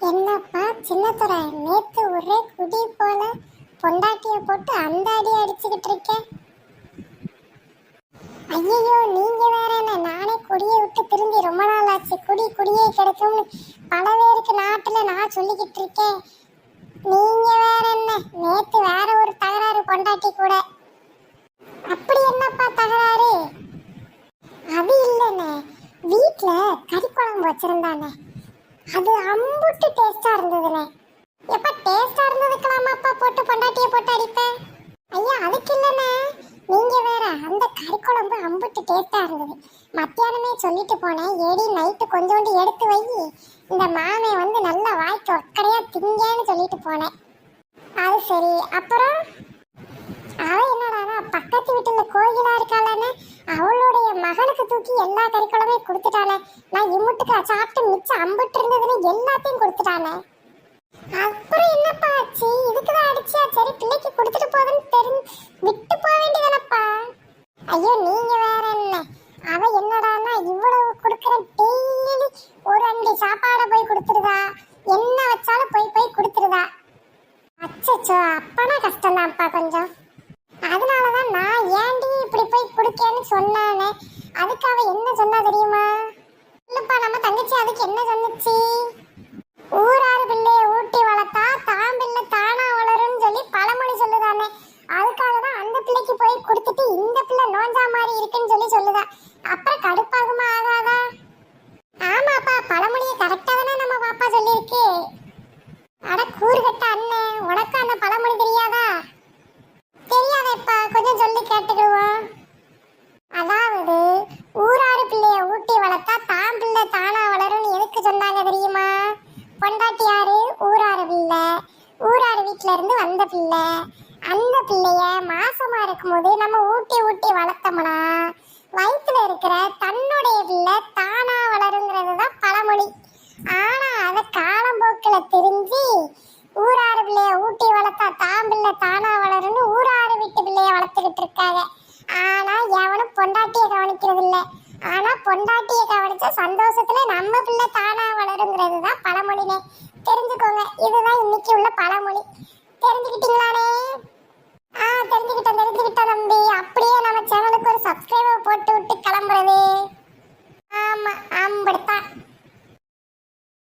என்னப்பா சின்னத்துறை, நேத்து ஒரே குடி போல பொண்டாட்டிய போட்டு அந்த அடி அடிச்சுக்கிட்டு இருக்கேன். ஐயோ, நீங்க வேற என்ன, நானே குடியை விட்டு திரும்பி ரொம்ப நாள் ஆச்சு. குடியே கிடைக்கும்னு பல பேருக்கு நாட்டுல நான் சொல்லிக்கிட்டு இருக்கேன். நீங்க வேற என்ன, நேத்து வேற ஒரு தகராறு பொண்டாட்டி கூட. அப்படி என்னப்பா தகராறு? அது இல்லைண்ணே, வீட்டுல கறி குழம்பு வச்சிருந்தானே, அது அம்புட்டு டேஸ்டா இருந்ததுனே. எப்ப டேஸ்டா இருந்ததுக்கலாமாப்பா போட்டு பொண்டாட்டிய போட்டு அடிப்பேன்? ஐயா அதுக்கு இல்லைண்ணே, நீங்க வேற. அந்த கறி குழம்பு அம்புட்டு டேஸ்டா இருந்தது. மத்தியானமே சொல்லிட்டு போனேன், ஏடி நைட்டு கொஞ்சோண்டு எடுத்து வை, இந்த மாமே வந்து நல்லா வாய்க்கு ஒக்கடையா திங்கன்னு சொல்லிட்டு போனேன். அது சரி. அப்புறம் அவ என்னடானா பக்கத்து வீட்டுல கோயிலா இருக்காளானே, அவளுடைய மகனுக்கு தூக்கி எல்லா கறிக்குழம்பையும் கொடுத்துட்டானே. நான் இம்முட்டுக்கு சாப்பிட்டு மிச்சம் அம்பிட்டு இருந்ததுன்னு எல்லாத்தையும் கொடுத்துட்டானே. அப்புறம் என்னப்பா ஆச்சு? இதுக்குதான் அடிச்சியா? சரி பிள்ளைக்கு கொடுத்துட்டு போதுன்னு விட்டு போக வேண்டியதானப்பா. ஐயோ நீங்க வேற என்ன, அவ என்னடானா இவ்வளவு கொடுக்குற டெய்லி ஒரு அண்டி சாப்பாடை போய் கொடுத்துருதா, என்ன வச்சாலும் போய் கொடுத்துருதா. அச்சச்சோ, அப்பனா கஷ்டம்தான்ப்பா கொஞ்சம். அதனாலதான் நான் ஏண்டி இப்படி போய் குடுக்கேன்னு சொன்னானே. அதுக்கு அவ என்ன சொன்னா தெரியுமா? இல்லப்பா, நம்ம தங்கச்சி அதுக்கு என்ன சொன்னுச்சு? ஊராறு பிள்ளைய ஊட்டி வளர்த்தா தான் பிள்ளை தானா வளரும்னு சொல்லி பழமொழி சொல்லுதானே. அதுக்காக தான் அந்த பிள்ளைக்கு போய் கொடுத்துட்டு இந்த பிள்ளை நோஞ்சா மாதிரி இருக்குன்னு சொல்லி சொல்லுதா. அப்புறம் கடுப்பாகுமா ஆகாதா? ஆமாப்பா, பழமொழியை கரெக்டா தானே நம்ம பாப்பா சொல்லியிருக்கு. அட கூறுகட்ட அண்ணே, உனக்கு அந்த பழமொழி தெரியாதா? தெரியாதப்பா, கொஞ்சம் சொல்லி கேட்டுக்குவோம். அதாவது ஊராறு பிள்ளைய ஊட்டி வளர்த்தா தான் பிள்ளை தானா வளரும்னு எதுக்கு சொன்னாங்க தெரியுமா? பொண்டாட்டி யாரு? ஊராறு பிள்ளை. ஊராறு வீட்டுல இருந்து வந்த பிள்ளை. அந்த பிள்ளைய மாசமா இருக்கும்போது நம்ம ஊட்டி வளர்த்தோம்னா வயிற்றுல இருக்கிற தன்னுடைய பிள்ளை தானா வளருங்கிறது தான் பழமொழி. ஆனா அதை காலம்போக்கில் தெரிஞ்சு ஊராறு பிள்ளைய ஊட்டி வளர்த்தா தான் பிள்ளை தானா வளருன்னு ஊராறு வீட்டு பிள்ளைய வளர்த்துக்கிட்டு இருக்காங்க. ஆனா எவனும் பொண்டாட்டிய கவனிக்கிறது இல்லை. ஆனா பொண்டாட்டிய கவனிச்ச சந்தோஷத்துல நம்ம பிள்ளை தானா வளருங்கிறது தான் பழமொழினே. தெரிஞ்சுக்கோங்க, இதுதான் இன்னைக்கு உள்ள பழமொழி. தெரிஞ்சுக்கிட்டீங்களானே? தெரிஞ்சுக்கிட்டோம் தம்பி. அப்படியே நம்ம சேனலுக்கு ஒரு சப்ஸ்கிரைபர் போட்டு விட்டு கிளம்புறது. ஆமா, அப்படித்தான்.